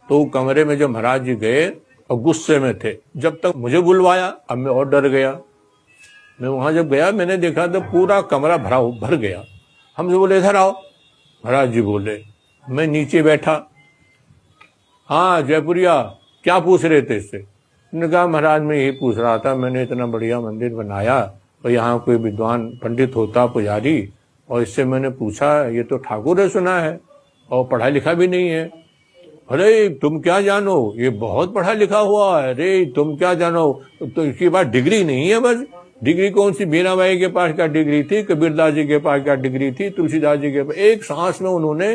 तो कमरे में जब महाराज जी गए और गुस्से में थे, जब तक मुझे बुलवाया, अब मैं और डर गया। मैं वहां जब गया मैंने देखा तो पूरा कमरा भर गया। हमसे बोले इधर आओ। महाराज जी बोले, मैं नीचे बैठा। हाँ जयपुरिया, क्या पूछ रहे थे इससे? मैंने कहा महाराज मैं यही पूछ रहा था, मैंने इतना बढ़िया मंदिर बनाया और यहाँ कोई विद्वान पंडित होता पुजारी, और इससे मैंने पूछा ये तो ठाकुर है सुना है और पढ़ा लिखा भी नहीं है। अरे तुम क्या जानो, ये बहुत पढ़ा लिखा हुआ है। अरे तुम क्या जानो, तो इसके पास डिग्री नहीं है। बस डिग्री कौन सी? मीराबाई के पास क्या डिग्री थी, कबीरदास जी के पास क्या डिग्री थी, तुलसीदास जी के पास। एक सांस में उन्होंने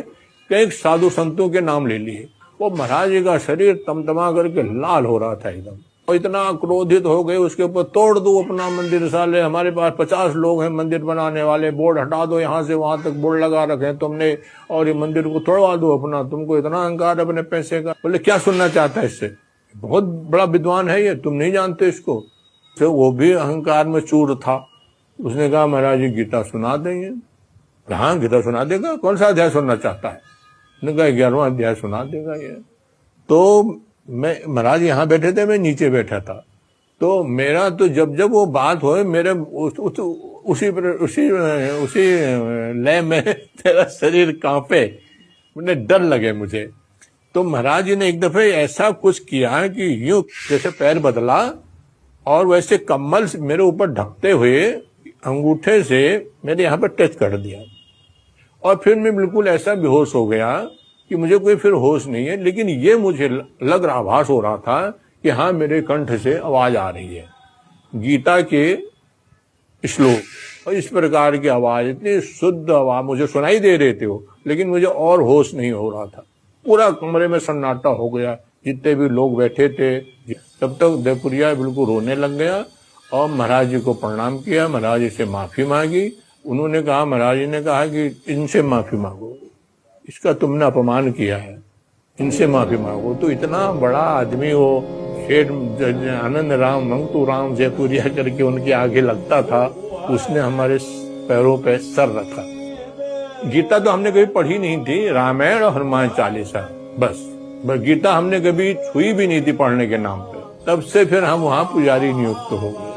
कई साधु संतों के नाम ले लिए। वो महाराज जी का शरीर तमतमा करके लाल हो रहा था एकदम, और इतना क्रोधित हो गए उसके ऊपर, तोड़ दो अपना मंदिर, साले हमारे पास 50 लोग हैं मंदिर बनाने वाले, बोर्ड हटा दो, यहाँ से वहां तक बोर्ड लगा रखे हैं तुमने, और ये मंदिर को तोड़वा दो अपना, तुमको इतना अहंकार अपने पैसे का। बोले क्या सुनना चाहता है इससे? बहुत बड़ा विद्वान है ये, तुम नहीं जानते इसको। तो वो भी अहंकार में चूर था। उसने कहा महाराज जी गीता सुना देंगे। हाँ गीता सुना देगा, कौन सा अध्याय सुनना चाहता है? ने कहा 11वां अध्याय सुना देगा ये। तो मैं, महाराज यहाँ बैठे थे, मैं नीचे बैठा था। तो मेरा तो जब जब वो बात हो मेरे उसी लय में तेरा शरीर कांपे, मुझे डर लगे मुझे। तो महाराज जी ने एक दफे ऐसा कुछ किया कि यूं जैसे पैर बदला और वैसे कम्बल मेरे ऊपर ढकते हुए अंगूठे से मेरे यहाँ पर टच कर दिया, और फिर मैं बिल्कुल ऐसा बेहोश हो गया कि मुझे कोई फिर होश नहीं है। लेकिन ये मुझे लग रहा, आभास हो रहा था कि हाँ मेरे कंठ से आवाज आ रही है, गीता के श्लोक, और इस प्रकार की आवाज, इतनी शुद्ध आवाज मुझे सुनाई दे रहे थे वो, लेकिन मुझे और होश नहीं हो रहा था। पूरा कमरे में सन्नाटा हो गया, जितने भी लोग बैठे थे। तब तक जयपुरिया बिल्कुल रोने लग गया और महाराज जी को प्रणाम किया, महाराज जी से माफी मांगी। उन्होंने कहा, महाराज जी ने कहा कि इनसे माफी मांगो, इसका तुमने अपमान किया है, इनसे माफी मांगो। तो इतना बड़ा आदमी हो, शेठ आनंद राम मंगतू राम जयपुरिया करके उनके आगे लगता था, उसने हमारे पैरों पे सर रखा। गीता तो हमने कभी पढ़ी नहीं थी, रामायण और हनुमान चालीसा बस गीता हमने कभी छुई भी नहीं थी पढ़ने के नाम पे। तब से फिर हम वहां पुजारी नियुक्त हो गए।